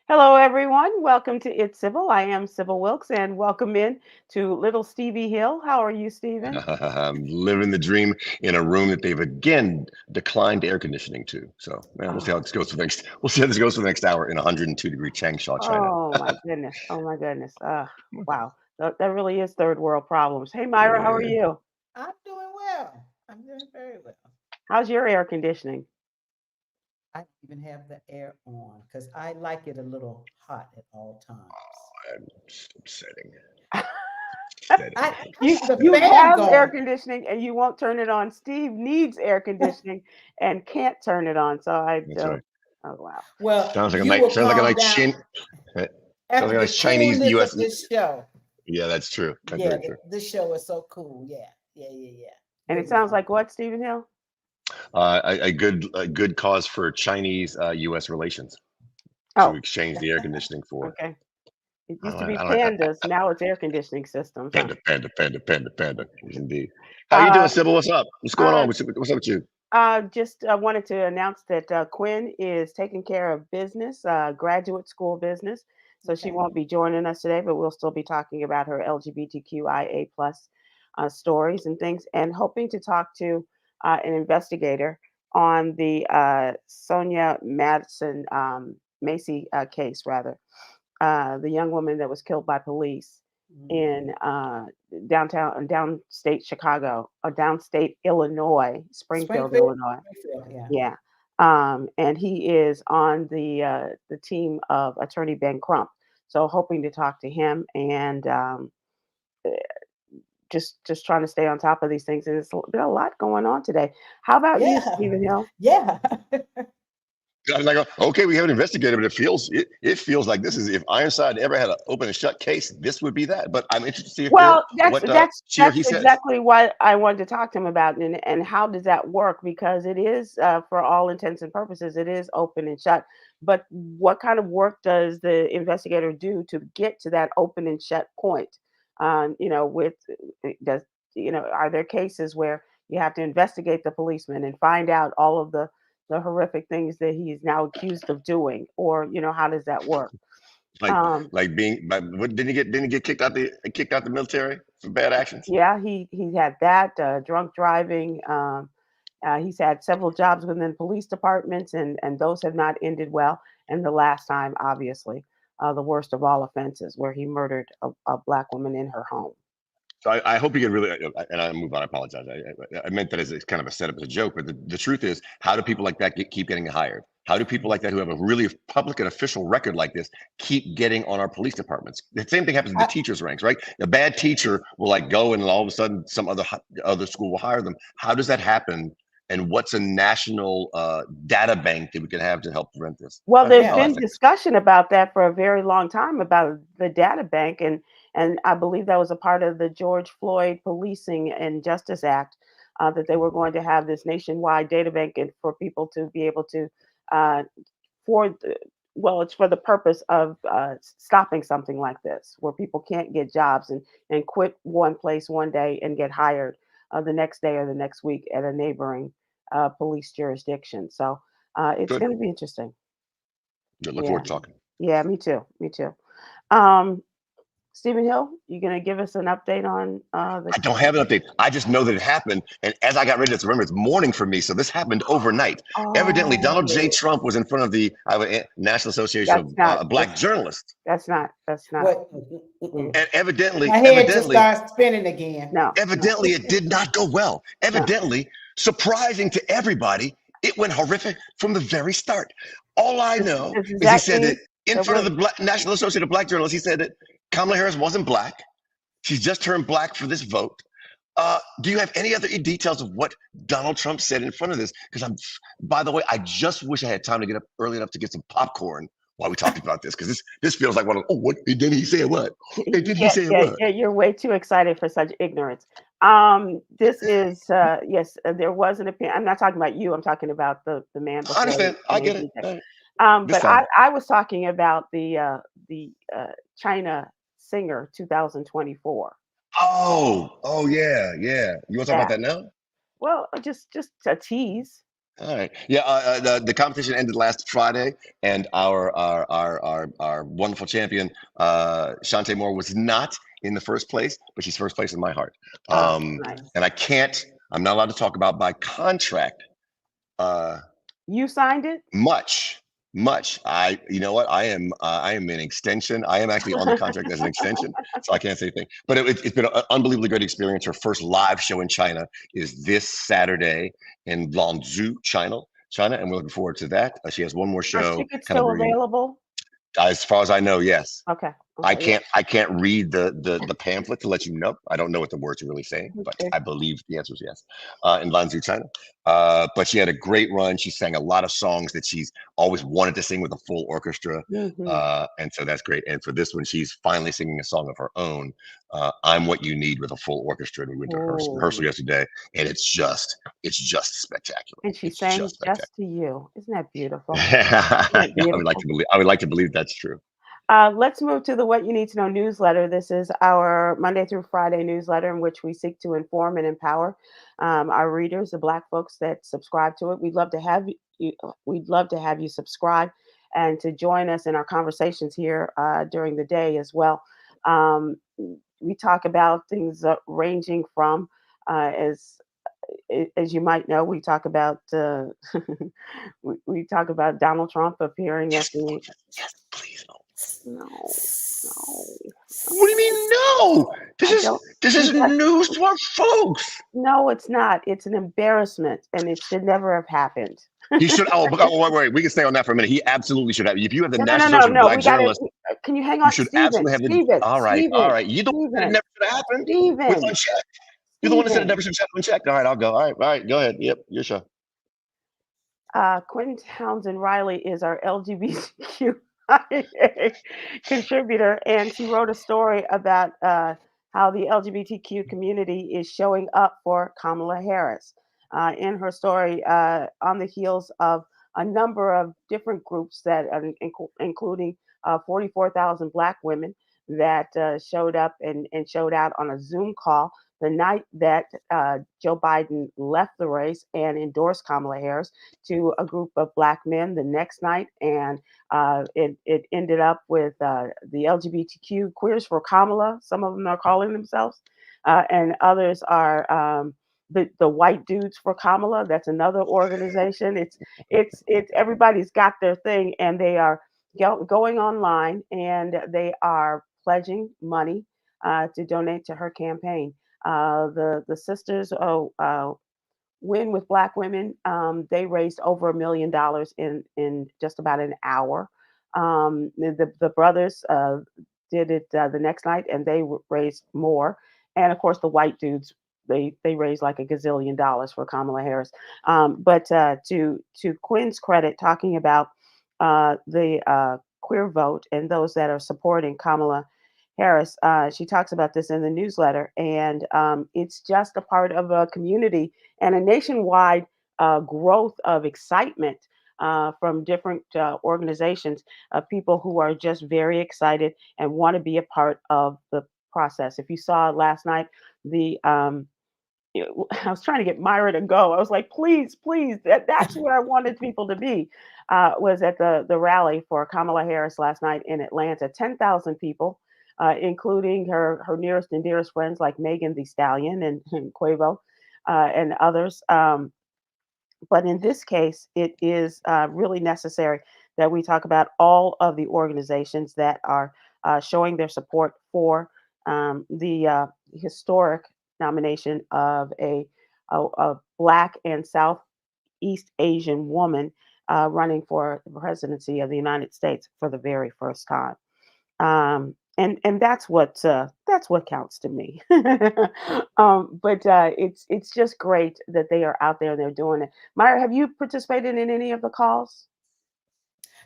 Hello, everyone. Welcome to It's Sybil. I am Sybil Wilkes, and welcome in to Little Stevie Hill. How are you, Stephen? I'm living the dream in a room that they've again declined air conditioning to. So, man, we'll see how Oh, this goes for the next. We'll see how this goes for the next hour in 102-degree Changsha, China. oh my goodness. Oh my goodness. Wow. That really is third world problems. Hey, Myra, how are Yeah. you? I'm doing well. I'm doing very well. How's your air conditioning? I don't even have the air on because I like it a little hot at all times. It's upsetting. Upsetting. I You the you fan have air going. conditioning and you won't turn it on. Steve needs air conditioning and can't turn it on. So I That's right. don't. Oh wow. Well, Sounds like a you night. will Sounds like a calm nice down chin. Sounds like after a the nice Chinese coolness U.S. of this show. Yeah, that's true. That's Yeah, very true. this show is so cool. Yeah. And it You'll be sounds fine. like what, Stephen Hill? A good cause for Chinese U.S. relations to Oh, exchange the air conditioning for. okay. It I used don't to know. be I don't know. pandas. Now it's air conditioning systems, huh? Panda. Yes, indeed. How you doing, Uh, Sybil? What's up? What's going uh, on? What's up with you? just wanted to announce that Quinn is taking care of business, graduate school business. So she Okay. won't be joining us today, but we'll still be talking about her LGBTQIA plus stories and things, and hoping to talk to an investigator on the Sonia Madison Macy case, rather. The young woman that was killed by police Mhm. in downstate Chicago, or downstate Illinois, Springfield, Springfield. Illinois. Springfield. Yeah. Yeah. And he is on the team of Attorney Ben Crump. So hoping to talk to him and eh, just trying to stay on top of these things. And it's been a lot going on today. How about you, Yeah. Stephen Hill? Yeah. I was like, okay, we haven't investigated, but it feels like this is if Ironside ever had an open and shut case, this would be that. But I'm interested to hear Well, that's what that's she or that's he says. exactly what I wanted to talk to him about, and how does that work? Because it is, for all intents and purposes, it is open and shut. But what kind of work does the investigator do to get to that open and shut point? With does are there cases where you have to investigate the policeman and find out all of the horrific things that he's now accused of doing, or how does that work? Like Um, what didn't he get kicked out the military for bad actions? Yeah, he had that, drunk driving. He's had several jobs within police departments, and those have not ended well. And the last time, obviously, the worst of all offenses, where he murdered a black woman in her home. So I hope you get really, and I move on. I apologize. I meant that as a kind of a setup as a joke, but the truth is, how do people like that keep getting hired? How do people like that who have a really public and official record like this keep getting on our police departments? The same thing happens in the I, teachers' ranks, right? A bad teacher will like go and all of a sudden some other school will hire them. How does that happen? And what's a national data bank that we can have to help prevent this? Well, That's there's how I yeah. been think. discussion about that for a very long time about the data bank, and I believe that was a part of the George Floyd Policing and Justice Act, that they were going to have this nationwide data bank and for people to be able to uh, for the well, it's for the purpose of stopping something like this, where people can't get jobs and quit one place one day and get hired the next day or the next week at a neighboring police jurisdiction. So it's Good. going to be interesting. Good. Look Yeah, forward to talking. yeah, me too, me too. Um, Stephen Hill, you going to give us an update on the? I don't have an update. I just know that it happened. And as I got ready to remember, it's morning for me. So this happened overnight. Evidently, Donald J. Oh, Trump was in front of the National Association that's of not Black Journalists. that's not. What? Mm-mm. And evidently, My head just evidently, starts spinning again. No, no, evidently, it did not go well. no. Evidently, surprising to everybody, it went horrific from the very start. All I know Does is he that said mean that in that front of we're? the National Association of Black Journalists, he said that Kamala Harris wasn't black. She's just turned black for this vote. Do you have any other details of what Donald Trump said in front of this? Because by the way, I just wish I had time to get up early enough to get some popcorn while we talked about this, because this feels like one of, oh, what did he say what? Hey, did he Yeah, say yeah, what? yeah. You're way too excited for such ignorance. This is yes. There was an opinion. I'm not talking about you. I'm talking about the man I before understand. I get it. NABJ. All right. This But time. I was talking about the China singer 2024. Oh, yeah. You want to talk about Yeah. that now? Well, just a tease. All right. Yeah. The competition ended last Friday, and our wonderful champion, Shantae Moore, was not in the first place, but she's first place in my heart. Oh, Um, nice. and I'm not allowed to talk about by contract uh, You signed it? much, much. You know what? I am an extension. I am actually on the contract as an extension, so I can't say anything. But it's been an unbelievably great experience. Her first live show in China is this Saturday in Lanzhou, China, and we're looking forward to that. She has one more Are show, tickets kind of still available? as far as I know, yes. Okay. I Okay. can't I can't read the pamphlet to let you know. I don't know what the words are really saying, Yeah. but Okay. I believe the answer is yes. In Lanzhou, China. But she had a great run. She sang a lot of songs that she's always wanted to sing with a full orchestra. Hmm. And so that's great. And for this one, she's finally singing a song of her own, I'm What You Need with a full orchestra. And we went to rehearsal Oh, yesterday, and it's just spectacular. and she It's sang just spectacular. just to you. Isn't that beautiful? Isn't I that beautiful? would like to believe that's true. Let's move to the What You Need to Know newsletter. This is our Monday through Friday newsletter in which we seek to inform and empower our readers, the Black folks that subscribe to it. We'd love to have you subscribe and to join us in our conversations here during the day as well. We talk about things ranging from as you might know, we talk about we talk about Donald Trump appearing at Yes, the yes, please. no, no, What do you no. mean no? I don't. This is That's, news to our folks. no, it's not. It's an embarrassment, and it should never have happened. He should. Wait. We can stay on that for a minute. He absolutely should have. If you have the No, no, no, National no, Association of no. Black We got to. Journalists, Can you hang you on, should Stephen? absolutely have the. Stephen, All Stephen, right. You the one that said it Stephen, never should have happened. With Stephen, unchecked. You're the one that said it Stephen. never should have been checked. All right, I'll go. All right. Go ahead. Yep, your show. Kwyn Townsend Riley is our LGBTQ contributor, and she wrote a story about how the LGBTQ community is showing up for Kamala Harris. In her story, on the heels of a number of different groups that, including 44,000 Black women that showed up and showed out on a Zoom call the night that Joe Biden left the race and endorsed Kamala Harris to a group of Black men the next night. And it ended up with the LGBTQ Queers for Kamala. Some of them are calling themselves, and others are the White Dudes for Kamala. That's another organization. It's everybody's got their thing, and they are going online and they are pledging money to donate to her campaign. The sisters Win with Black Women. They raised over $1 million in just about an hour. The brothers did it the next night, and they raised more. And of course, the White Dudes they raised like a gazillion dollars for Kamala Harris. But to Quinn's credit, talking about the queer vote and those that are supporting Kamala Harris, she talks about this in the newsletter, and it's just a part of a community and a nationwide growth of excitement from different organizations of people who are just very excited and want to be a part of the process. If you saw last night, the I was trying to get Myra to go. I was like, please, please, that's where I wanted people to be. Was at the rally for Kamala Harris last night in Atlanta. 10,000 people, including her nearest and dearest friends like Megan the Stallion and Quavo and others. But in this case, it is really necessary that we talk about all of the organizations that are showing their support for the historic nomination of a Black and Southeast Asian woman running for the presidency of the United States for the very first time. And that's what counts to me. But it's just great that they are out there and they're doing it. Myra, have you participated in any of the calls?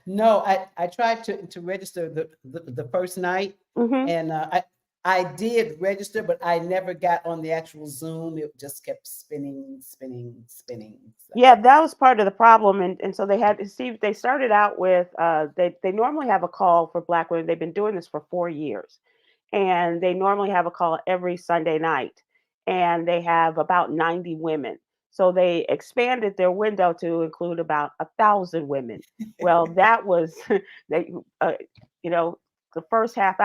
No, I tried to register the first night, Hmm. and I did register, but I never got on the actual Zoom. It just kept spinning, spinning, spinning. So. Yeah, that was part of the problem, and so they had to see. They started out with they normally have a call for Black women. They've been doing this for 4 years, and they normally have a call every Sunday night, and they have about 90 women. So they expanded their window to include about 1,000 women. Well, that was they, you know, the first a half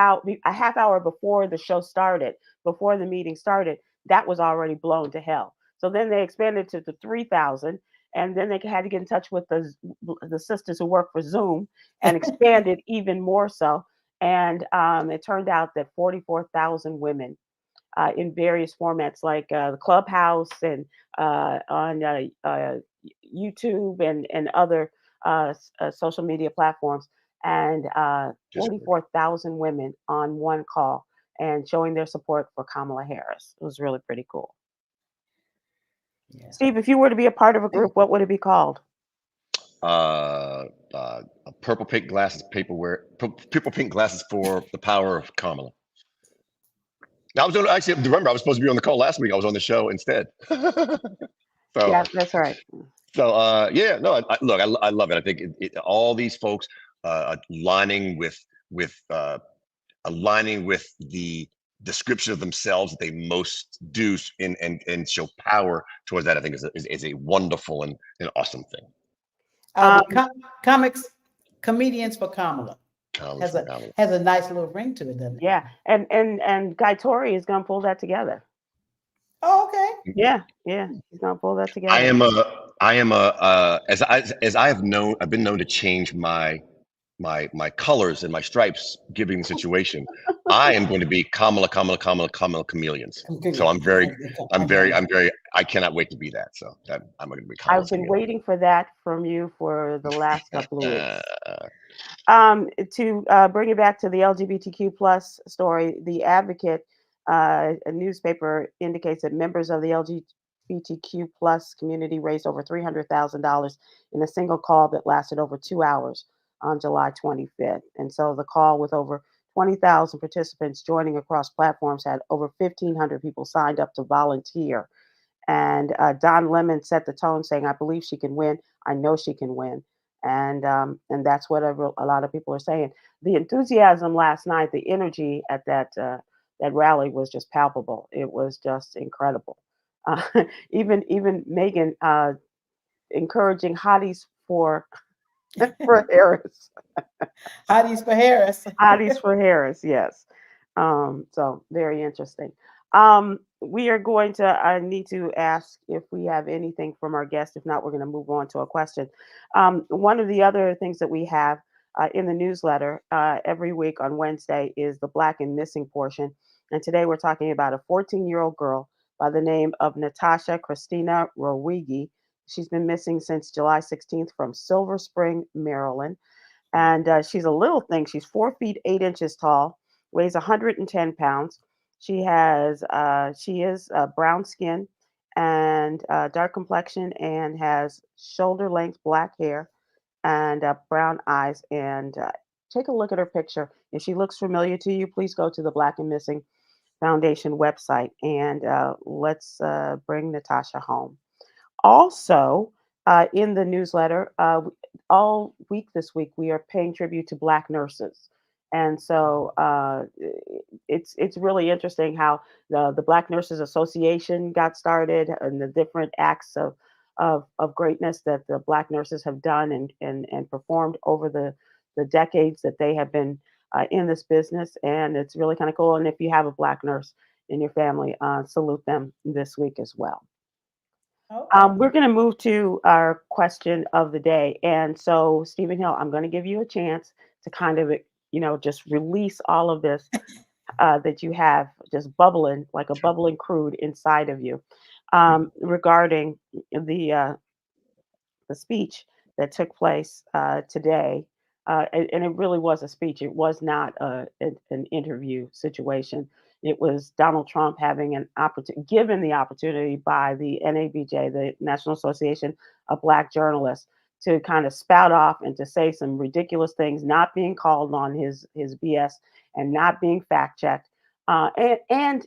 hour before the show started, before the meeting started, that was already blown to hell. So then they expanded to the 3,000, and then they had to get in touch with the sisters who work for Zoom and expanded even more so. And it turned out that 44,000 women in various formats like the Clubhouse and on YouTube and other social media platforms, and Just 44,000 women on one call and showing their support for Kamala Harris. It was really pretty cool. Yeah. Steve, if you were to be a part of a group, what would it be called? Purple pink glasses, purple pink glasses for the power of Kamala. Now, I was actually, remember, I was supposed to be on the call last week. I was on the show instead. So, Yeah, that's right. yeah, no, look, I love it. I think all these folks aligning with aligning with the description of themselves that they most do and show power towards that, I think is a wonderful and awesome thing. Comics, comedians for Kamala Kamala for Kamala. has a nice little ring to it, doesn't it? Yeah, and Guy Tori is going to pull that together. Oh, okay. Yeah, he's going to pull that together. I am as I have known, I've been known to change my colors and my stripes given the situation. I am going to be Kamala chameleons. So I cannot wait to be that. So I'm going to be Kamala. I've been waiting for that from you for the last couple of weeks. To bring it back to the LGBTQ plus story, the Advocate, a newspaper, indicates that members of the LGBTQ plus community raised over $300,000 in a single call that lasted over 2 hours on July 25th. And so the call, with over 20,000 participants joining across platforms, had over 1,500 people signed up to volunteer. And Don Lemon set the tone, saying, "I believe she can win. I know she can win." And that's what a lot of people are saying. The enthusiasm last night, the energy at that rally was just palpable. It was just incredible. Uh, even Megan encouraging hotties for Harris. Hotties for Harris. Hotties for Harris, yes. So very interesting. We are going to, I need to ask if we have anything from our guest. If not, we're going to move on to a question. One of the other things that we have in the newsletter every week on Wednesday is the Black and Missing portion. And today we're talking about a 14-year-old girl by the name of Natasha Christina Rowigi. She's been missing since July 16th from Silver Spring, Maryland. And she's a little thing. She's 4 feet 8 inches tall, weighs 110 pounds. She is brown skin and dark complexion, and has shoulder length black hair and brown eyes. And take a look at her picture. If she looks familiar to you, please go to the Black and Missing Foundation website, and let's bring Natasha home. Also, in the newsletter, all week this week, we are paying tribute to Black nurses. And so it's really interesting how the Black Nurses Association got started, and the different acts of greatness that the Black nurses have done and performed over the decades that they have been in this business. And it's really kind of cool. And if you have a Black nurse in your family, salute them this week as well. Okay. We're going to move to our question of the day. And so, Stephen Hill, I'm going to give you a chance to kind of, just release all of this that you have just bubbling, like a bubbling crude inside of you, regarding the speech that took place today. And it really was a speech. It was not an interview situation. It was Donald Trump having given the opportunity by the NABJ, the National Association of Black Journalists, to kind of spout off and to say some ridiculous things, not being called on his BS and not being fact checked, and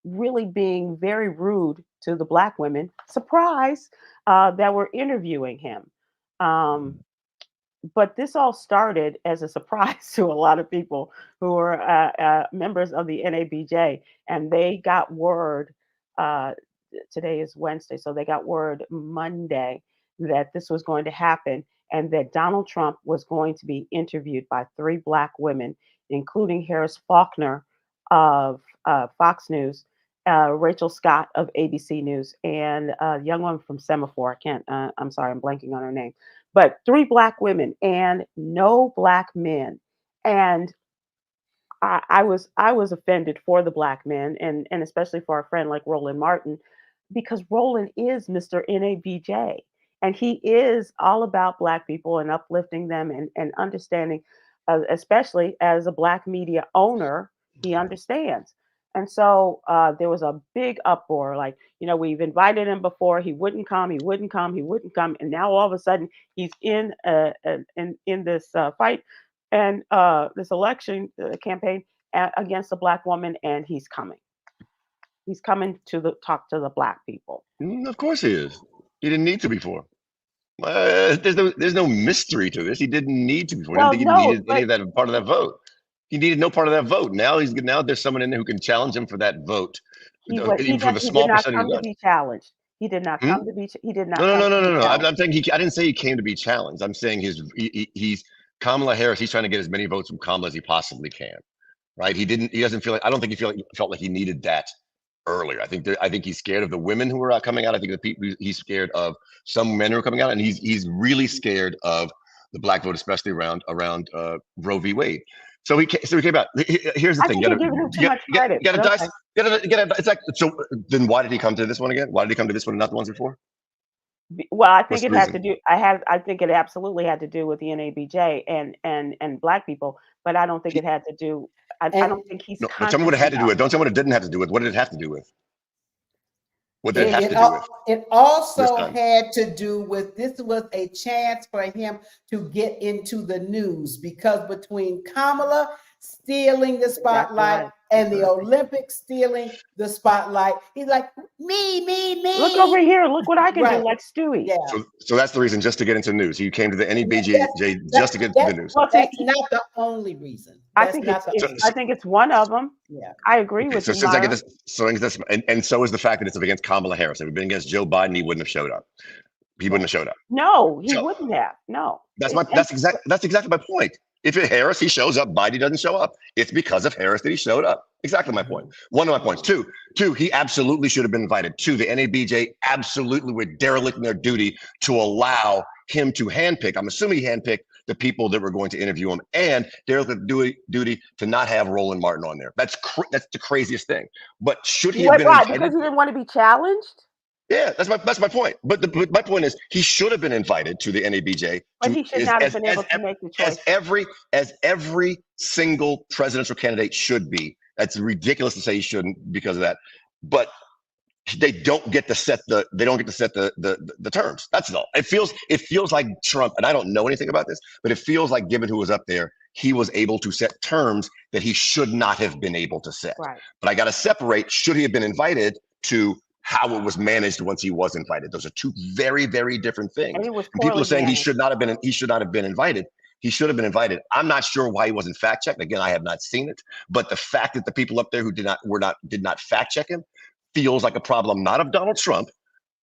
really being very rude to the Black women. Surprise, that were interviewing him. But this all started as a surprise to a lot of people who are members of the NABJ, and they got word today is Wednesday, so they got word Monday that this was going to happen and that Donald Trump was going to be interviewed by three Black women, including Harris Faulkner of Fox News, Rachel Scott of ABC News, and a young woman from Semaphore. I can't, I'm sorry, I'm blanking on her name. But three Black women and no Black men. And I was offended for the Black men and especially for a friend like Roland Martin, because Roland is Mr. NABJ and he is all about Black people and uplifting them and understanding, especially as a Black media owner, he understands. And so there was a big uproar, like, we've invited him before, he wouldn't come, he wouldn't come, he wouldn't come, and now all of a sudden he's in this fight and this election campaign against a Black woman, and he's coming. He's coming to talk to the Black people. Of course he is. He didn't need to before. There's no mystery to this. He didn't need to before. I didn't think he needed any of that part of that vote. He needed no part of that vote. Now there's someone in there who can challenge him for that vote. Even for the small percentage. He did not come to be challenged. He did not come to be. He did not. No. I'm saying I didn't say he came to be challenged. I'm saying he's Kamala Harris. He's trying to get as many votes from Kamala as he possibly can. Right? He doesn't feel like. I don't think he felt like he needed that earlier. I think he's scared of the women who are coming out. I think the people he's scared of some men who are coming out, and he's really scared of the Black vote, especially around Roe v. Wade. So he came out. Here's the thing. It's like, so then why did he come to this one again? Why did he come to this one and not the ones before? Well, I think it had to do. I think it absolutely had to do with the NABJ and Black people, but I don't think it had to do. I don't think he's. No, tell me what it had to do with. Don't tell me what it didn't have to do with. What did it have to do with? What did it have to do with? It also had to do with, this was a chance for him to get into the news, because between Kamala stealing the spotlight and the Olympics stealing the spotlight, he's like, me. Look over here. Look what I can do, like Stewie. Yeah. So that's the reason, just to get into news. He came to the NABJ just to get into the news. Well, that's not the only reason. I think it's one of them. Yeah, I agree with you. Since I get this, and so is the fact that it's against Kamala Harris. If it had been against Joe Biden, he wouldn't have showed up. He wouldn't have showed up. No, he wouldn't have. No. That's exactly my point. If it's Harris, he shows up. Biden doesn't show up. It's because of Harris that he showed up. Exactly my point. One of my points. Two, he absolutely should have been invited. Two, the NABJ absolutely were derelict in their duty to allow him to handpick. I'm assuming he handpicked the people that were going to interview him, and derelict duty to not have Roland Martin on there. That's the craziest thing. But should he have been invited? Because he didn't want to be challenged? Yeah, that's my point. But my point is, he should have been invited to the NABJ. But he should not have been able to make the choice. As every single presidential candidate should be. That's ridiculous to say he shouldn't because of that. But they don't get to set the terms. That's all. It feels like Trump, and I don't know anything about this, but it feels like, given who was up there, he was able to set terms that he should not have been able to set. Right. But I got to separate, should he have been invited, to how it was managed once he was invited. Those are two very, very different things. And people are saying he should not have been invited. He should have been invited. I'm not sure why he wasn't fact checked. Again, I have not seen it, but the fact that the people up there who did not fact check him feels like a problem, not of Donald Trump,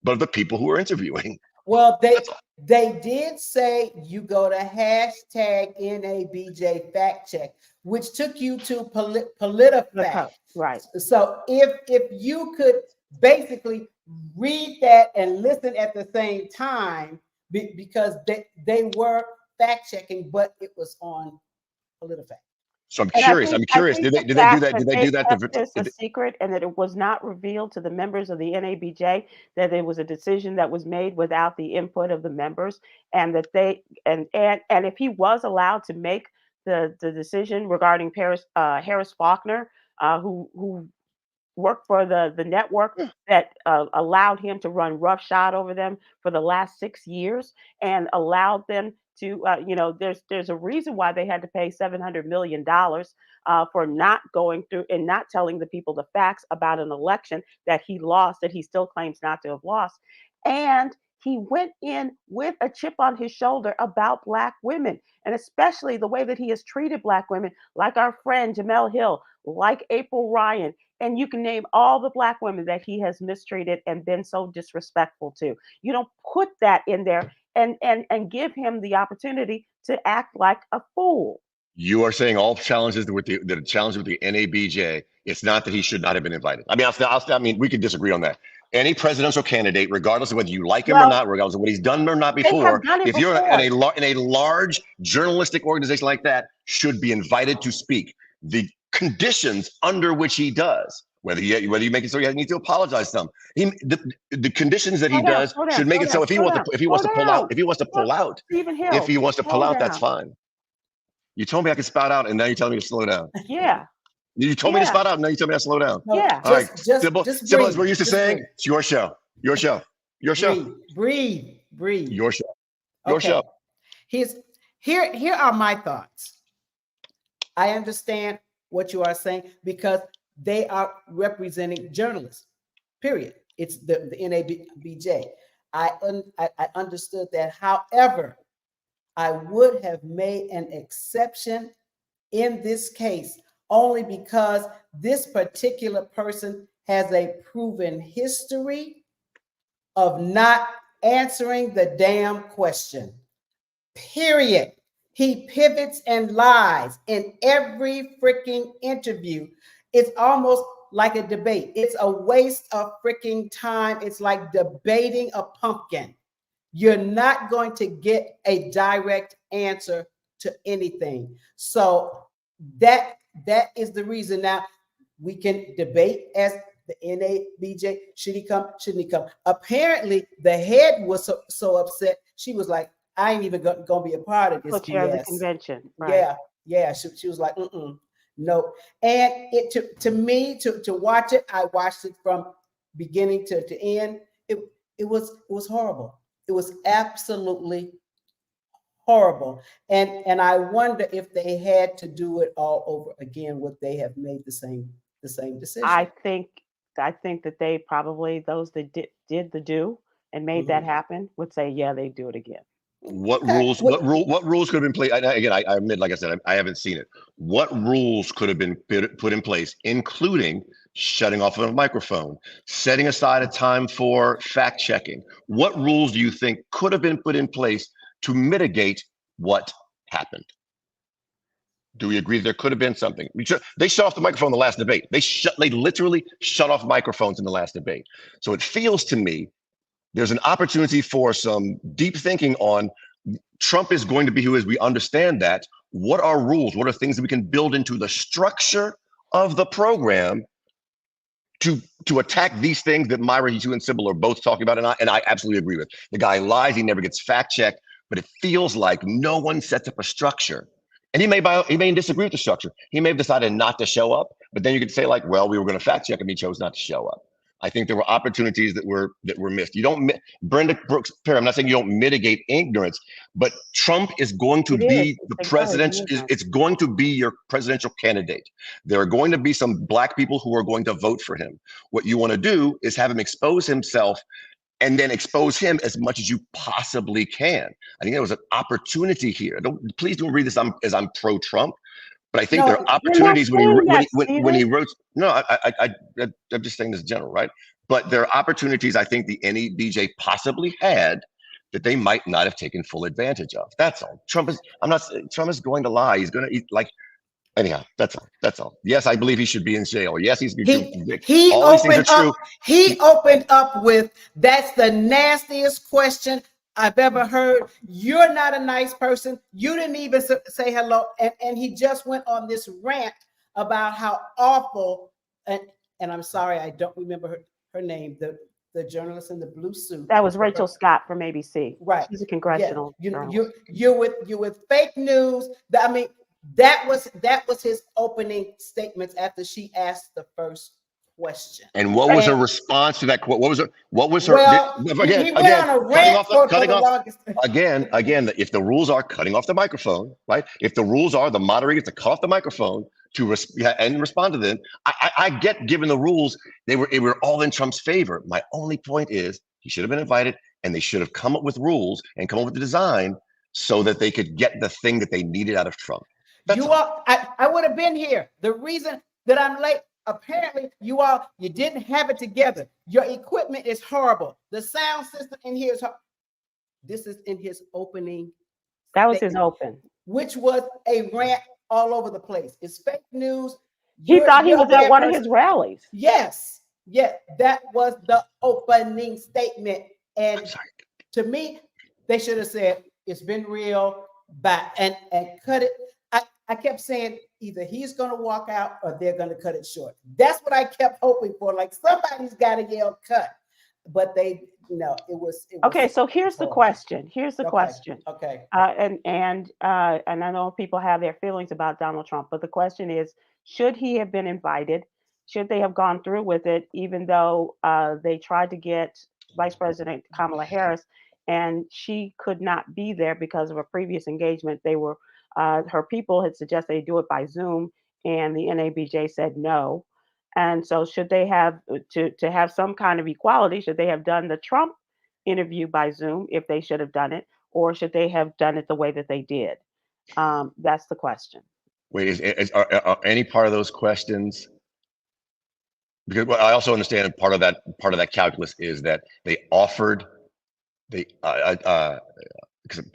but of the people who are interviewing. Well, they did say you go to hashtag NABJ fact check, which took you to PolitiFact. Right. So if you could basically read that and listen at the same time, because they were fact checking, but it was on PolitiFact. So I'm curious. Did they do that? Did they do that? It's a secret, and that it was not revealed to the members of the NABJ that it was a decision that was made without the input of the members, and that they and if he was allowed to make the decision regarding Harris Faulkner, who worked for the network that allowed him to run roughshod over them for the last 6 years and allowed them to, there's a reason why they had to pay $700 million for not going through and not telling the people the facts about an election that he lost, that he still claims not to have lost. And he went in with a chip on his shoulder about Black women, and especially the way that he has treated Black women, like our friend Jamel Hill, like April Ryan, and you can name all the Black women that he has mistreated and been so disrespectful to. You don't put that in there and give him the opportunity to act like a fool. You are saying all challenges with the challenge with the NABJ. It's not that he should not have been invited. I mean, we could disagree on that. Any presidential candidate, regardless of whether you like him or not, regardless of what he's done or not before, if you're in a large journalistic organization like that, should be invited to speak. The conditions under which he does, whether you make it so he needs to apologize to them, the conditions that he does should make it so if he wants to pull out, that's fine. You told me I could spout out, and now you're telling me to slow down. Yeah. You told me to spout out, and now you tell me to slow down. No, yeah. All right. Sybil, as we're used to saying, it's your show. Your show. Your show. Breathe. Your show. Your show. Here are my thoughts. I understand what you are saying because they are representing journalists. Period. It's the NABJ. I understood that. However, I would have made an exception in this case only because this particular person has a proven history of not answering the damn question. Period. He pivots and lies in every freaking interview. It's almost like a debate. It's a waste of freaking time. It's like debating a pumpkin. You're not going to get a direct answer to anything. So that is the reason. Now we can debate as the NABJ, should he come, shouldn't he come? Apparently the head was so upset. She was like, I ain't even gonna be a part of this the convention. Right. Yeah. She was like, no. And it to me to watch it, I watched it from beginning to end. It was horrible. It was absolutely horrible. And I wonder if they had to do it all over again, would they have made the same decision? I think that they probably, those that did the do and made that happen, would say, yeah, they do it again. What rules could have been played? Again, I admit, like I said, I haven't seen it. What rules could have been put in place, including shutting off of a microphone, setting aside a time for fact checking? What rules do you think could have been put in place to mitigate what happened? Do we agree that there could have been something? They shut off the microphone in the last debate. They literally shut off microphones in the last debate. So it feels to me there's an opportunity for some deep thinking on Trump is going to be who is. We understand that. What are rules? What are things that we can build into the structure of the program to attack these things that Myra, you and Sybil are both talking about? And I absolutely agree with. The guy lies. He never gets fact checked, but it feels like no one sets up a structure. And he may disagree with the structure. He may have decided not to show up, but then you could say like, well, we were going to fact check him. He chose not to show up. I think there were opportunities that were missed. You don't, Brenda Brooks Perry, I'm not saying you don't mitigate ignorance, but Trump is going to be the president. It's going to be your presidential candidate. There are going to be some Black people who are going to vote for him. What you want to do is have him expose himself and then expose him as much as you possibly can. I think there was an opportunity here. Please don't read this as I'm pro-Trump. But I think there are opportunities when he wrote. No, I'm just saying this in general, right? But there are opportunities I think the NABJ possibly had that they might not have taken full advantage of. That's all. Trump is going to lie. He's going to eat like. Anyhow, that's all. Yes, I believe he should be in jail. Yes, he's convicted. All these things are true. He opened up with, that's the nastiest question I've ever heard. You're not a nice person. You didn't even say hello. And he just went on this rant about how awful, and I'm sorry, I don't remember her name, the journalist in the blue suit. That was Rachel Scott from ABC. Right. She's a congressional journalist. You're with fake news. I mean, that was his opening statements after she asked the first question. And what was her response to that? What was her? Well, he went on a rant again, if the rules are cutting off the microphone, right? If the rules are the moderator to cut off the microphone and respond to them, I get, given the rules, they were all in Trump's favor. My only point is he should have been invited, and they should have come up with rules and come up with the design so that they could get the thing that they needed out of Trump. I would have been here. The reason that I'm late, apparently you didn't have it together. Your equipment is horrible. The sound system in here is this is in his opening. That was his open. Which was a rant all over the place. It's fake news. He thought he was at one of his rallies. Yes. Yeah, that was the opening statement. And to me, they should have said, it's been real, and cut it. I kept saying either he's going to walk out or they're going to cut it short. That's what I kept hoping for. Like, somebody's got to yell cut. But it was okay. So here's the question. Okay. And I know people have their feelings about Donald Trump, but the question is, should he have been invited? Should they have gone through with it, even though they tried to get Vice President Kamala Harris, and she could not be there because of a previous engagement? They were her people had suggested they do it by Zoom, and the NABJ said no. And so, should they have to have some kind of equality? Should they have done the Trump interview by Zoom if they should have done it, or should they have done it the way that they did? That's the question. Wait, are any part of those questions? Because I also understand part of that calculus is that they offered to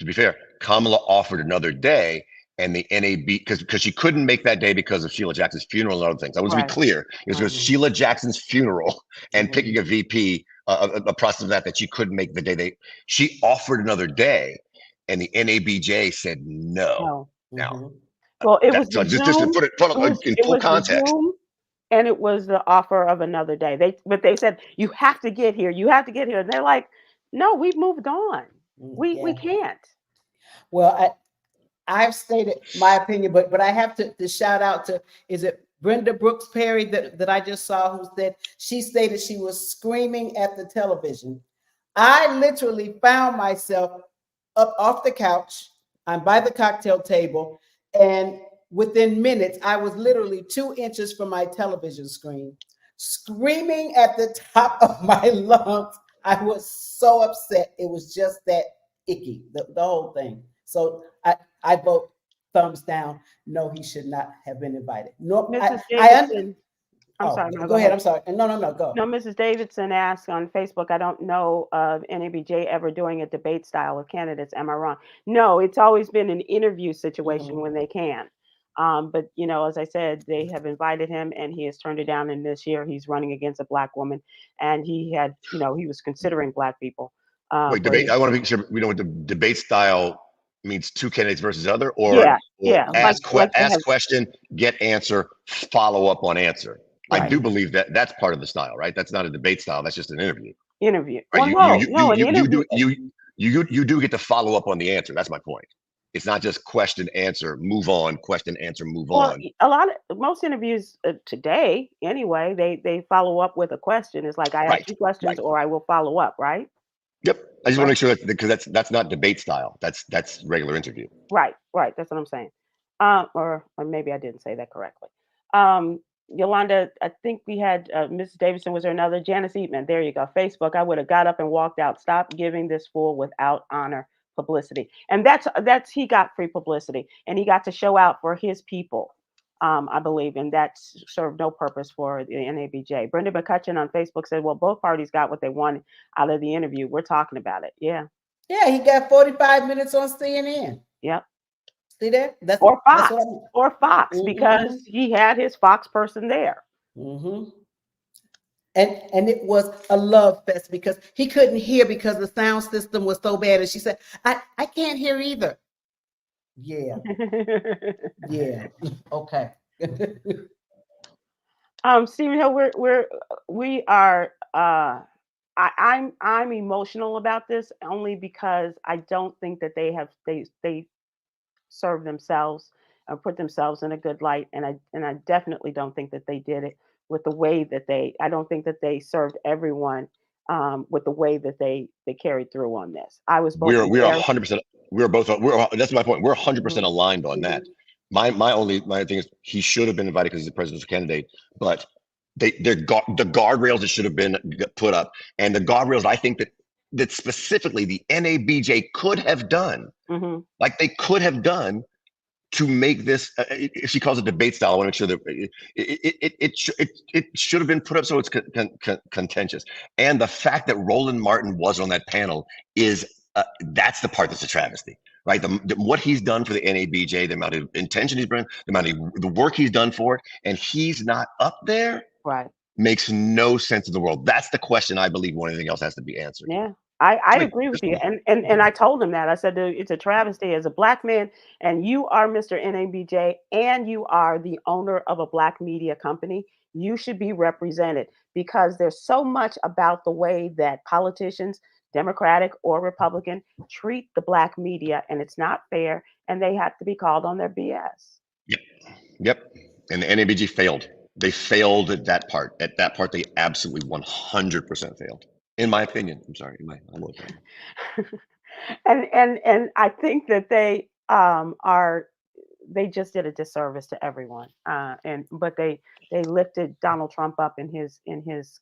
be fair, Kamala offered another day, and the NAB because she couldn't make that day because of Sheila Jackson's funeral and other things. I want to be clear. It was because Sheila Jackson's funeral and picking a VP, a process of that she couldn't make the day. She offered another day, and the NABJ said no. Now, well, it was just to put it in full context. And it was the offer of another day. But they said, you have to get here. You have to get here. And they're like, no, we've moved on. We can't. Well, I've stated my opinion, but I have to shout out to, is it Brenda Brooks Perry that I just saw, who said she stated she was screaming at the television. I literally found myself up off the couch. I'm by the cocktail table, and within minutes, I was literally 2 inches from my television screen, screaming at the top of my lungs. I was so upset. It was just that icky, the whole thing. So I vote thumbs down. No, he should not have been invited. No, Mrs. Davidson, I'm sorry. No, go ahead. I'm sorry. No, go. No, Mrs. Davidson asked on Facebook, I don't know of NABJ ever doing a debate style with candidates. Am I wrong? No, it's always been an interview situation when they can. But, as I said, they have invited him and he has turned it down. And this year he's running against a Black woman, and he had, he was considering Black people. Wait, debate. I want to be sure we know what the debate style means: 2 candidates versus other, or ask question, get answer, follow up on answer. Right. I do believe that that's part of the style, right? That's not a debate style. That's just an interview. Right? Well, you do get to follow up on the answer. That's my point. It's not just question, answer, move on, question, answer, move on. Most interviews today, anyway, they follow up with a question. It's like, I ask you questions or I will follow up, right? Yep. I just want to make sure that, because that's not debate style. That's regular interview. Right. That's what I'm saying. Or maybe I didn't say that correctly. Yolanda, I think we had Mrs. Davidson. Was there another? Janice Eatman. There you go. Facebook. I would have got up and walked out. Stop giving this fool without honor publicity. And that's he got free publicity, and he got to show out for his people, I believe, and that served no purpose for the NABJ. Brenda McCutcheon on Facebook said, well, both parties got what they wanted out of the interview. We're talking about it. Yeah, he got 45 minutes on CNN. Yep. See that? Or Fox, because he had his Fox person there. And it was a love fest because he couldn't hear because the sound system was so bad. And she said, I can't hear either. Yeah. Yeah. Okay. Stephen Hill, we are I'm emotional about this only because I don't think that they serve themselves or put themselves in a good light, and I definitely don't think that they did it with the way that I don't think that they served everyone with the way that they carried through on this. I was both. We're 100%. That's my point. We're 100% aligned on that. My thing is he should have been invited because he's a presidential candidate, but the guardrails that should have been put up, and the guardrails I think that specifically the NABJ could have done, like they could have done, to make this, if she calls it debate style, I want to make sure that it should have been put up so it's contentious. And the fact that Roland Martin was on that panel is, that's the part that's a travesty, right? What he's done for the NABJ, the amount of intention he's brought, the work he's done for it, and he's not up there, right? Makes no sense in the world. That's the question I believe more than anything else has to be answered. Yeah. I agree with you. And I told him that. I said, it's a travesty as a Black man, and you are Mr. NABJ, and you are the owner of a Black media company. You should be represented, because there's so much about the way that politicians, Democratic or Republican, treat the Black media, and it's not fair, and they have to be called on their BS. Yep. And the NABJ failed. They failed at that part. At that part, they absolutely 100% failed. In my opinion, I'm sorry, in my humble opinion. and I think that they just did a disservice to everyone. But they lifted Donald Trump up in his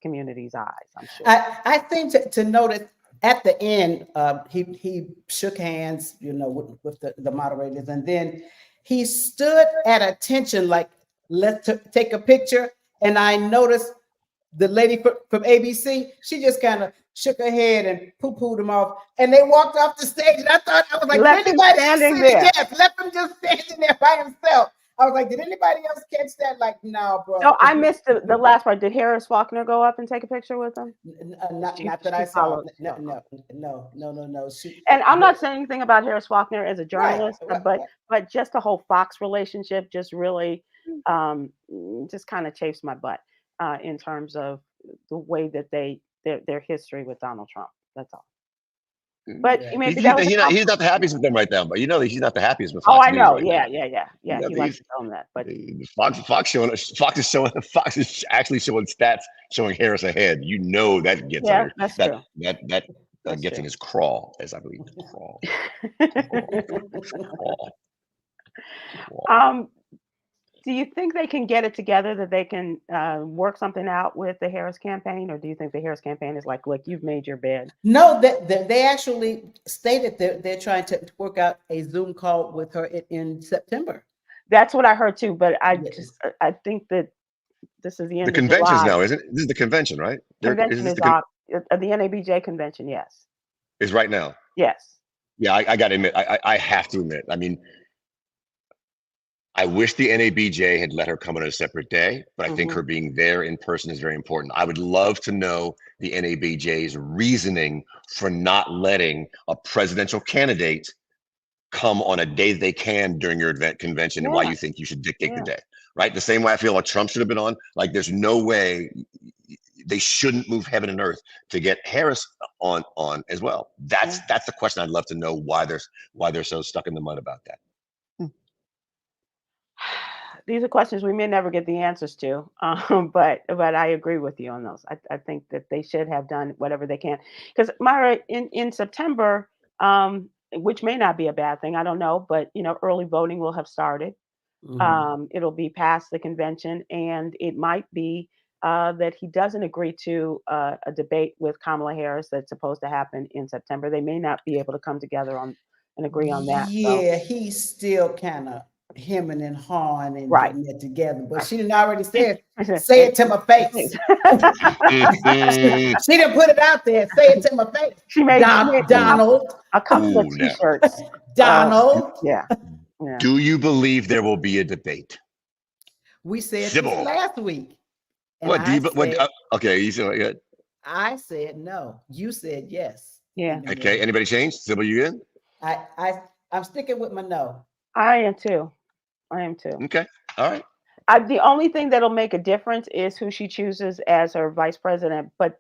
community's eyes, I'm sure. I think to notice at the end, he shook hands, with the moderators, and then he stood at attention, like, let's take a picture. And I noticed the lady from ABC, she just kind of shook her head and poo-pooed him off, and they walked off the stage. And I was like, left him standing there. Yes, left him just standing there by himself. I was like, did anybody else catch that? Like, no, bro. No, I missed the last part. Did Harris Faulkner go up and take a picture with him? Not that I saw. No. And I'm not saying anything about Harris Faulkner as a journalist, right. but just the whole Fox relationship just really just kind of chafes my butt in terms of the way that their history with Donald Trump. That's all. But maybe he's not the happiest with them right now. But he's not the happiest with Fox. Oh, I know. Right Yeah. He likes to tell them that. But Fox is actually showing stats showing Harris ahead. That gets that's true. That gets in his crawl, as I believe. Crawl. Do you think they can get it together, that they can work something out with the Harris campaign? Or do you think the Harris campaign is like, look, you've made your bed? No, they actually stated they're trying to work out a Zoom call with her in September. That's what I heard too, but I think that this is the end of July. The convention's now, isn't it? This is the convention, right? Convention is the NABJ convention, yes. Is right now? Yes. Yeah, I got to admit, I have to admit, I mean, I wish the NABJ had let her come on a separate day, but I think her being there in person is very important. I would love to know the NABJ's reasoning for not letting a presidential candidate come on a day they can during your event convention, and why you think you should dictate the day, right? The same way I feel like Trump should have been on. Like, there's no way they shouldn't move heaven and earth to get Harris on as well. That's the question. I'd love to know why they're so stuck in the mud about that. These are questions we may never get the answers to, but I agree with you on those. I think that they should have done whatever they can, because Myra, in September, which may not be a bad thing, I don't know, but early voting will have started. It'll be past the convention, and it might be that he doesn't agree to a debate with Kamala Harris that's supposed to happen in September. They may not be able to come together and agree on that. Yeah, he's still kind of hemming and hawing and getting it together, but she didn't already say it. Say it to my face. She didn't put it out there. Say it to my face. She made Donald a couple of t-shirts. Donald. Yeah. Do you believe there will be a debate? We said this last week. Okay, you said I said no. You said yes. Yeah. Okay. Anybody change? Sybil, you in? I'm sticking with my no. I am too. Okay. All right. The only thing that'll make a difference is who she chooses as her vice president, but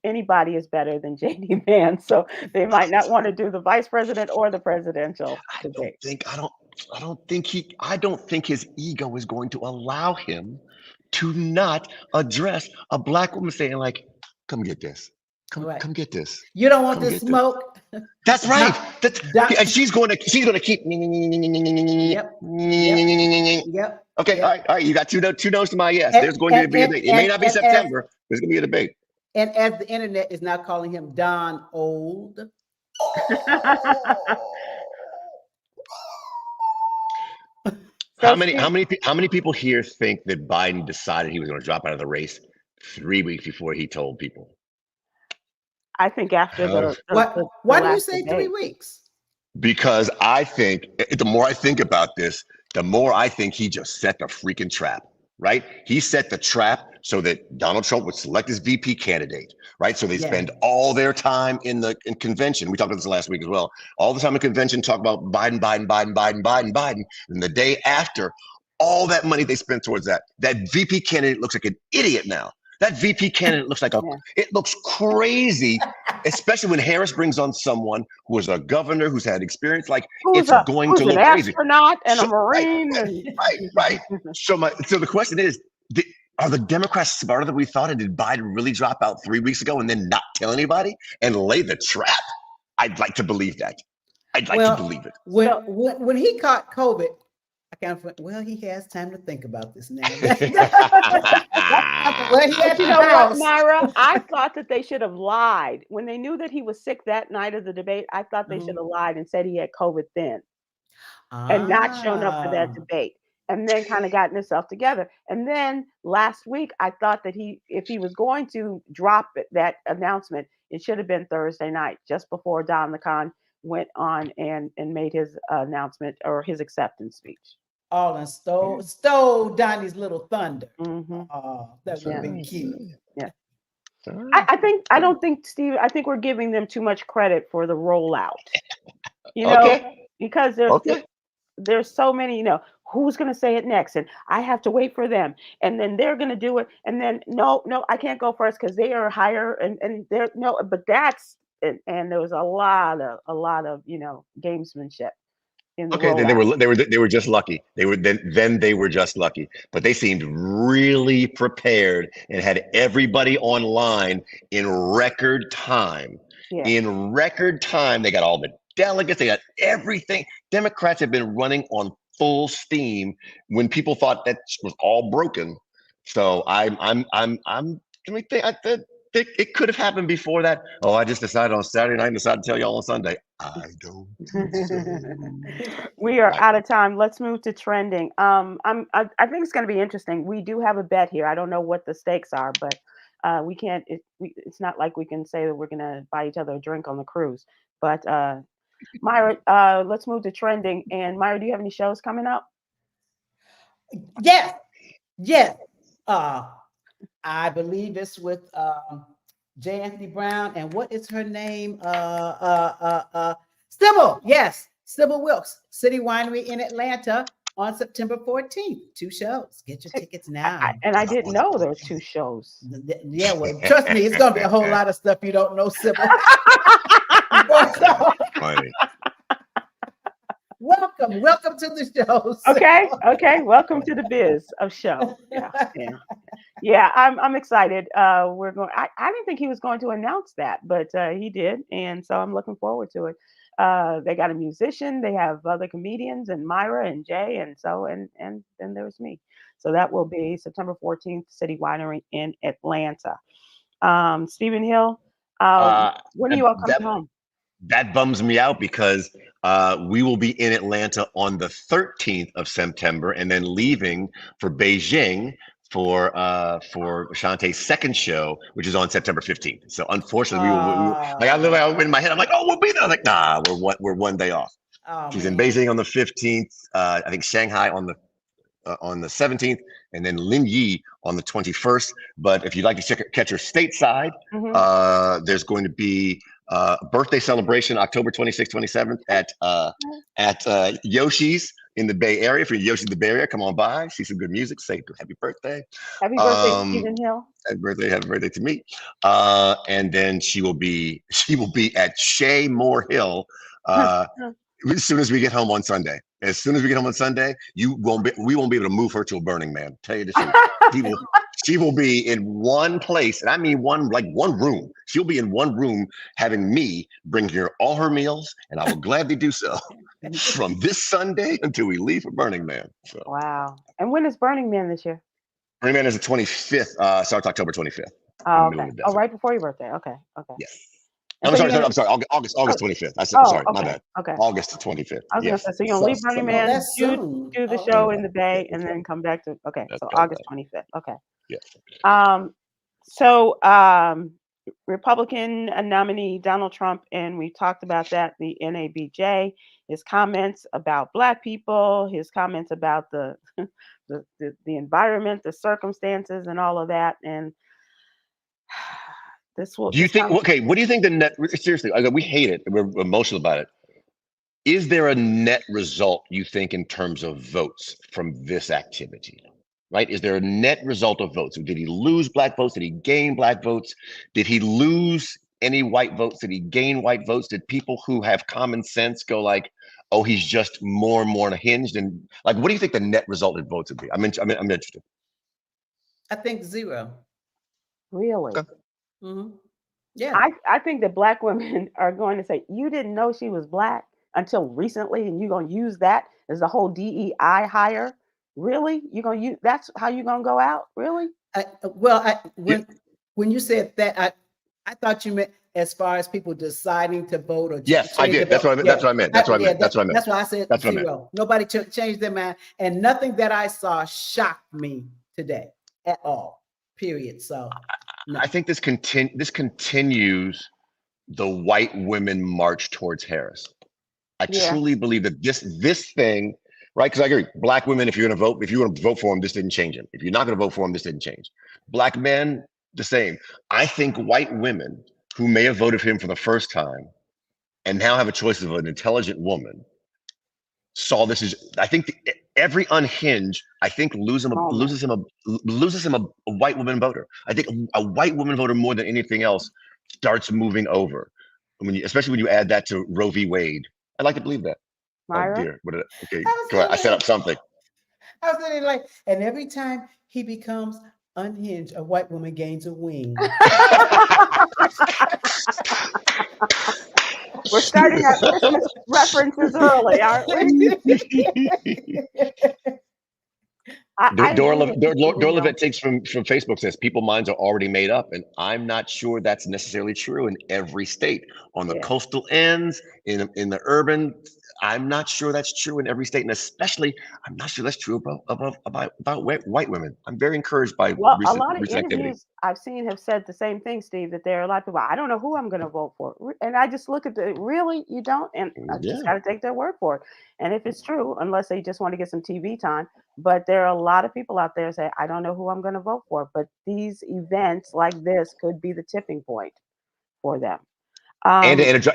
anybody is better than JD Vance, so they might not want to do the vice president or the presidential debate. I don't think his ego is going to allow him to not address a Black woman saying, like, come get this. Come get this. You don't want this smoke. That's right. And she's going to keep. Yep. Okay. All right. You got two no's to my yes. There's going to be a debate. It may not be September. There's going to be a debate. And as the internet is now calling him Don Old. How So many Steve, how many people here think that Biden decided he was going to drop out of the race 3 weeks before he told people? I think after How? What? the Why do you last say debate. 3 weeks? Because I think the more I think about this, the more I think he just set the freaking trap, right? He set the trap so that Donald Trump would select his VP candidate, right? So they Yeah. spend all their time in convention. We talked about this last week as well. All the time in convention, talk about Biden, Biden, Biden, Biden, Biden, Biden. And the day after, all that money they spent towards that VP candidate looks like an idiot now. That VP candidate looks like it looks crazy, especially when Harris brings on someone who is a governor who's had experience. Like it's going to who's an look crazy. astronaut and a So, Marine right. So the question is, are the Democrats smarter than we thought? And did Biden really drop out 3 weeks ago and then not tell anybody and lay the trap? I'd like to believe that. I'd like to believe it. When he caught COVID, I kind of went, well, he has time to think about this now. But you know what, Myra? I thought that they should have lied. When they knew that he was sick that night of the debate, I thought they should have lied and said he had COVID then and not shown up for that debate and then kind of gotten himself together. And then last week, I thought that if he was going to drop that announcement, it should have been Thursday night, just before Don LeCon went on and made his announcement or his acceptance speech. All and stole Donnie's little thunder. Mm-hmm. That would have been cute. Yeah. I don't think, Steve, I think we're giving them too much credit for the rollout. You know, because there's so many, you know, who's going to say it next? And I have to wait for them. And then they're going to do it. And then, no, I can't go first because they are higher. And they're, no, but that's, and there was a lot of, you know, gamesmanship. Okay, then they were just lucky. They were just lucky. But they seemed really prepared and had everybody online in record time. Yeah. In record time, they got all the delegates, they got everything. Democrats have been running on full steam when people thought that was all broken. So it could have happened before that. Oh, I just decided on Saturday night and decided to tell y'all on Sunday. I don't think so. We are out of time. Let's move to trending. I think it's going to be interesting. We do have a bet here. I don't know what the stakes are, but we can't. It's not like we can say that we're going to buy each other a drink on the cruise. But Myra, let's move to trending. And Myra, do you have any shows coming up? Yes. I believe it's with J. Anthony Brown and what is her name? Sybil. Yes, Sybil Wilkes, City Winery in Atlanta on September 14th. 2 shows. Get your tickets now. I didn't know there were 2 shows. Yeah, well, trust me, it's gonna be a whole lot of stuff you don't know, Sybil. Funny. Welcome to the show. Okay. Welcome to the biz of show. Yeah. I'm excited. We're going. I didn't think he was going to announce that, but he did, and so I'm looking forward to it. They got a musician. They have other comedians and Myra and Jay, and then there's me. So that will be September 14th, City Winery in Atlanta. Stephen Hill, when are you all coming home? That bums me out because we will be in Atlanta on the 13th of September and then leaving for Beijing for Shantae's second show, which is on September 15th. So unfortunately, I in my head, I'm like, oh, we'll be there. I'm like, nah, we're one day off. She's in Beijing on the 15th. I think Shanghai on the 17th, and then Lin Yi on the 21st. But if you'd like to catch her stateside, there's going to be a birthday celebration October 26th, 27th at Yoshi's in the Bay Area. If you're Yoshi's in the Bay Area, come on by, see some good music, say happy birthday. Happy birthday, Stephen Hill. Happy birthday to me. And then she will be at Shea Moore Hill as soon as we get home on Sunday. As soon as we get home on Sunday, we won't be able to move her to a Burning Man. Tell you the truth. She will be in one place, and I mean one room. She'll be in one room having me bring her all her meals, and I will gladly do so from this Sunday until we leave for Burning Man. So. Wow. And when is Burning Man this year? Burning Man is the 25th, starts October 25th. Oh, okay. Oh, right before your birthday. Okay. Yes. And so you're gonna, I'm sorry. August oh, 25th. I said, oh, sorry, my okay, bad. okay. August 25th. I was gonna Yes. say, so you're gonna leave Burning Oh, Man, that's soon. do the Oh, show in the Yeah, Bay, that's and then right. come back to, okay, That's so right. August 25th. Okay. Yes. So Republican nominee Donald Trump, and we talked about that, the NABJ, his comments about Black people, his comments about the the environment, the circumstances, and all of that. And Do you this think? conversation. Okay, what do you think the net? Seriously, we hate it. We're emotional about it. Is there a net result you think in terms of votes from this activity? Right? Is there a net result of votes? Did he lose Black votes? Did he gain Black votes? Did he lose any white votes? Did he gain white votes? Did people who have common sense go like, "Oh, he's just more and more unhinged"? And like, what do you think the net result of votes would be? I'm interested. I think 0. Really? Okay. Yeah. I think that Black women are going to say, you didn't know she was Black until recently, and you're going to use that as the whole DEI hire? Really? You're going to use, that's how you're going to go out? Really? When you said that, I thought you meant as far as people deciding to vote or Yes, I change did. their That's what I vote. meant. That's what I meant. That's what I meant. That's what I meant. That's why I said That's what I meant. 0. Nobody changed their mind, and nothing that I saw shocked me today at all. Period. So no. I think this continues the white women march towards Harris. I Yeah. truly believe that this thing, right? Because I agree, Black women, if you want to vote for him, this didn't change him. If you're not going to vote for him, this didn't change. Black men, the same. I think white women who may have voted for him for the first time and now have a choice of an intelligent woman saw this as, I think every unhinged, I think loses him a white woman voter. I think a white woman voter more than anything else starts moving over. Especially when you add that to Roe v. Wade. I'd like to believe that. Myra? Oh dear. Okay, go ahead. I set up something. I was sitting like, and every time he becomes unhinged, a white woman gains a wing. We're starting our Christmas references early, aren't we? Dora Levette takes from Facebook says people minds are already made up, and I'm not sure that's necessarily true in every state. On the coastal ends, in the urban, I'm not sure that's true in every state, and especially I'm not sure that's true about white women. I'm very encouraged by a recent lot of activity. interviews I've seen have said the same thing, Steve, that there are a lot of people, I don't know who I'm going to vote for. And I just look at really, you don't? And I just got to take their word for it. And if it's true, unless they just want to get some TV time, but there are a lot of people out there say, I don't know who I'm going to vote for. But these events like this could be the tipping point for them. And to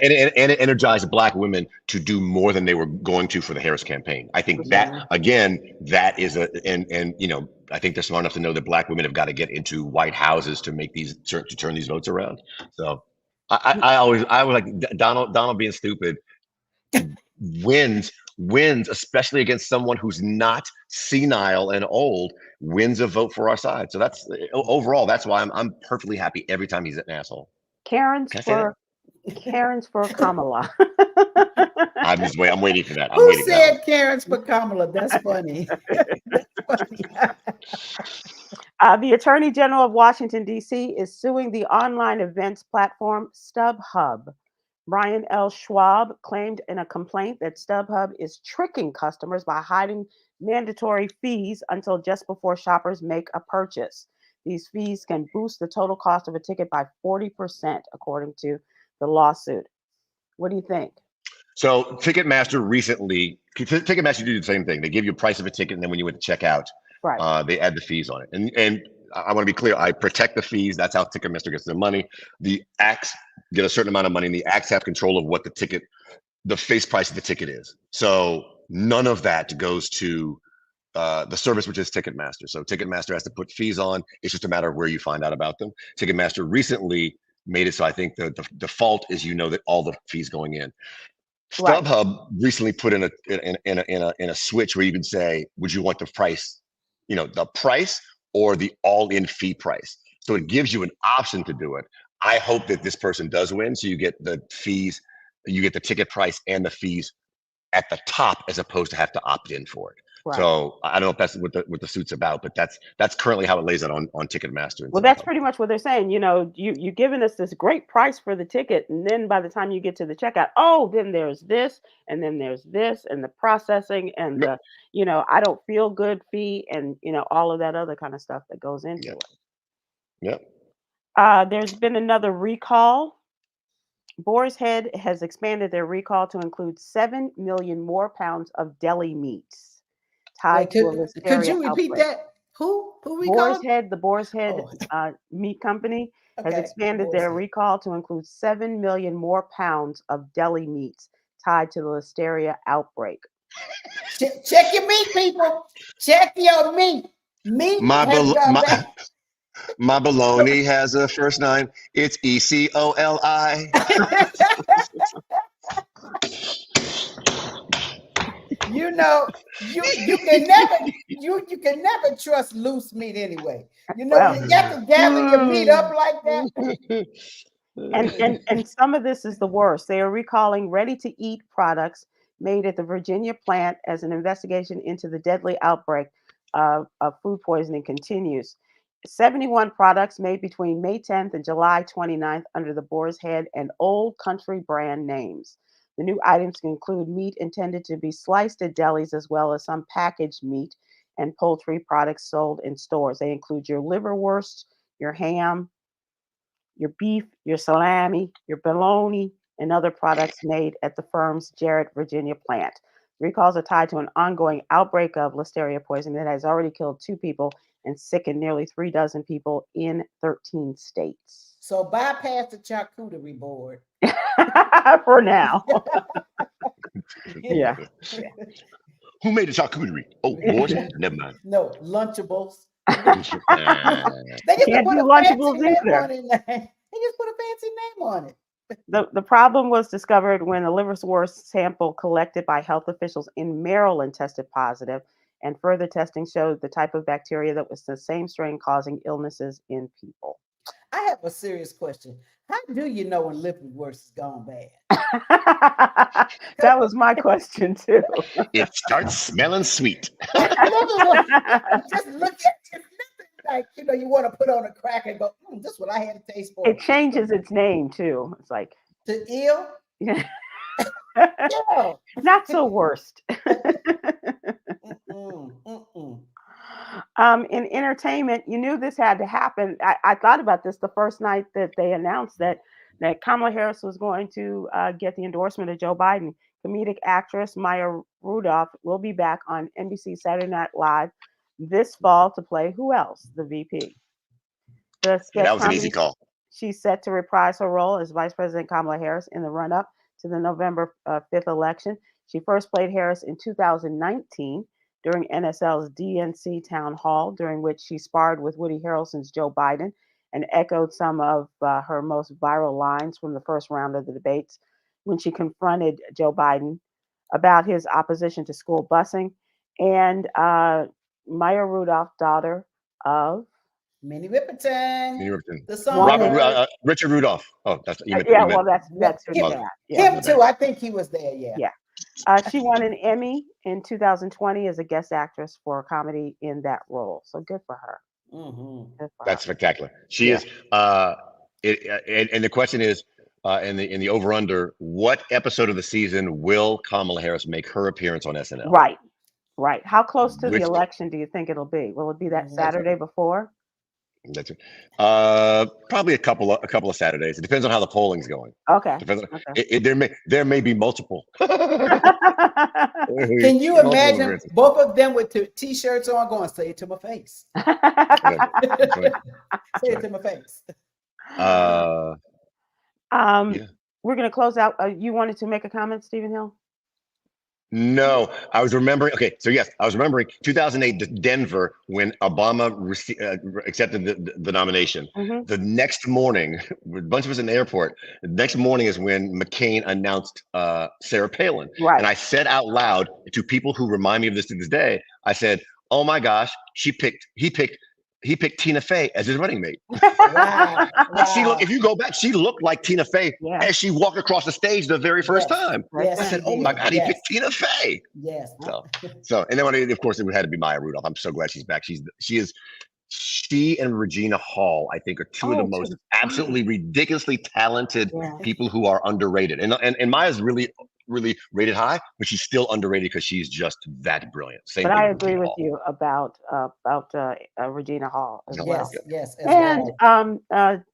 energize Black women to do more than they were going to for the Harris campaign. I think that, again, that is and I think they're smart enough to know that Black women have got to get into white houses to make to turn these votes around. So I was like, Donald being stupid wins, especially against someone who's not senile and old, wins a vote for our side. So that's overall, that's why I'm perfectly happy every time he's an asshole. Karens for Kamala. I'm waiting for that. Who said Karens for Kamala? That's funny. That's funny. The Attorney General of Washington, D.C. is suing the online events platform StubHub. Brian L. Schwab claimed in a complaint that StubHub is tricking customers by hiding mandatory fees until just before shoppers make a purchase. These fees can boost the total cost of a ticket by 40%, according to the lawsuit. What do you think? So Ticketmaster do the same thing. They give you a price of a ticket, and then when you went to check out, they add the fees on it. And I want to be clear, I protect the fees. That's how Ticketmaster gets their money. The acts get a certain amount of money, and the acts have control of what the face price of the ticket is. So none of that goes to the service, which is Ticketmaster. So Ticketmaster has to put fees on. It's just a matter of where you find out about them. Ticketmaster recently made it so I think the default is that all the fees going in. StubHub recently put in a switch where you can say, would you want the price, the price or the all-in fee price? So it gives you an option to do it. I hope that this person does win, so you get the fees, you get the ticket price and the fees at the top, as opposed to have to opt in for it. Right. So I don't know if that's what the suit's about, but that's currently how it lays out on Ticketmaster. Well, that's pretty much what they're saying. You're giving us this great price for the ticket, and then by the time you get to the checkout, oh, then there's this, and then there's this, and the processing, and Yep. I don't feel good fee, and all of that other kind of stuff that goes into Yep. it. Yep. There's been another recall. Boar's Head has expanded their recall to include 7 million more pounds of deli meats tied Wait, to a could listeria you repeat outbreak. that? Who Boar's recalled? Head, the Boar's Head Oh, meat company has okay. expanded Boar's their Head. recall to include 7 million more pounds of deli meats tied to the listeria outbreak. Check your meat, people. Check your meat. Meat has gone back. My baloney has a first name. It's ECOLI. You can never trust loose meat anyway. You Well, got to gather your meat up like that. and some of this is the worst. They are recalling ready-to-eat products made at the Virginia plant as an investigation into the deadly outbreak of food poisoning continues. 71 products made between May 10th and July 29th under the Boar's Head and Old Country brand names. The new items include meat intended to be sliced at delis, as well as some packaged meat and poultry products sold in stores. They include your liverwurst, your ham, your beef, your salami, your bologna, and other products made at the firm's Jarrett, Virginia plant. Recalls are tied to an ongoing outbreak of listeria poisoning that has already killed 2 people and sickened nearly 3 dozen people in 13 states. So bypass the charcuterie board. For now. Yeah. Who made the charcuterie? Oh, boys, never mind. No, Lunchables. Nah. They just Can't put do a Lunchables fancy name either. on it. They just put a fancy name on it. The problem was discovered when a liverwurst sample collected by health officials in Maryland tested positive, and further testing showed the type of bacteria that was the same strain causing illnesses in people. I have a serious question. How do you know when liverwurst has gone bad? That was my question too. It starts smelling sweet. Just look at it. Like, you want to put on a crack and go, this is what I had to taste for. It changes its name too. It's like the eel. Yeah. Yeah. Not so worst. In entertainment, you knew this had to happen. I thought about this the first night that they announced that Kamala Harris was going to get the endorsement of Joe Biden. Comedic actress Myra Rudolph will be back on NBC Saturday Night Live this fall to play who else? The VP. That was an easy call. She's set to reprise her role as Vice President Kamala Harris in the run-up to the November 5th election. She first played Harris in 2019 during NSL's DNC town hall, during which she sparred with Woody Harrelson's Joe Biden and echoed some of her most viral lines from the first round of the debates when she confronted Joe Biden about his opposition to school busing. And Myra Rudolph, daughter of Minnie Riperton. The song Richard Rudolph. Oh, that's that's her dad. Him too. I think he was there. Yeah. She won an Emmy in 2020 as a guest actress for a comedy in that role. So good for her. Mm-hmm. Good for that's her. Spectacular. She is. And the question is, in the over under, what episode of the season will Kamala Harris make her appearance on SNL? Right. How close to the election do you think it'll be? Will it be that Saturday before? That's it. Probably a couple of Saturdays. It depends on how the polling's going. Okay. There may be multiple. Can you imagine both of them with t-shirts on going, say it to my face? Say it to my face. We're going to close out. You wanted to make a comment, Stephen Hill? No, I was remembering. Okay, so yes, I was remembering 2008 Denver when Obama accepted the nomination. Mm-hmm. The next morning, a bunch of us in the airport. The next morning is when McCain announced Sarah Palin, and I said out loud to people who remind me of this to this day. I said, "Oh my gosh, he picked he picked Tina Fey as his running mate. Wow. And she looked, if you go back, she looked like Tina Fey Yeah. as she walked across the stage the very first time. Yes, I said, she oh my did. God, he Yes. picked Tina Fey. Yes. So, and then of course it had to be Maya Rudolph. I'm so glad she's back. She and Regina Hall, I think, are two of the most absolutely ridiculously talented people who are underrated. And Maya's really rated high, but she's still underrated because she's just that brilliant. Same But thing I with agree Regina with Hall. you about Regina Hall as well. Yes. And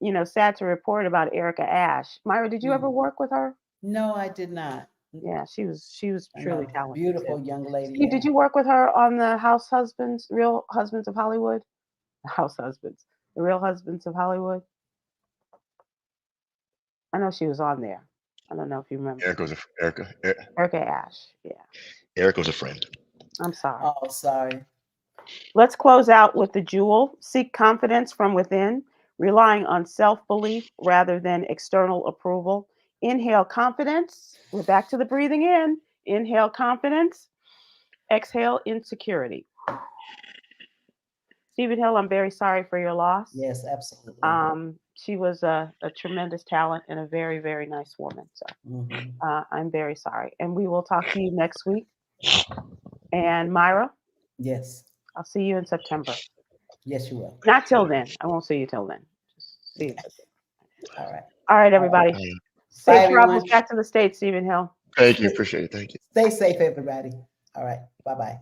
you know, sad to report about Erica Ash. Myra, did you ever work with her? No, I did not. Yeah, she was truly talented. Beautiful Too. young lady. Steve, did you work with her on the Real Husbands of Hollywood? The Real Husbands of Hollywood. I know she was on there. I don't know if you remember. Erica Ash. Yeah. Erica was a friend. I'm sorry. Oh, sorry. Let's close out with the jewel. Seek confidence from within, relying on self-belief rather than external approval. Inhale confidence. We're back to the breathing in. Inhale confidence. Exhale insecurity. Stephen Hill, I'm very sorry for your loss. Yes, absolutely. She was a tremendous talent and a very, very nice woman. So I'm very sorry. And we will talk to you next week. And Myra? Yes. I'll see you in September. Yes, you will. Not till then. I won't see you till then. Just see you. All right. All right, everybody. Safe travels back to the States, Stephen Hill. Thank you. Appreciate it. Thank you. Stay safe, everybody. All right. Bye-bye.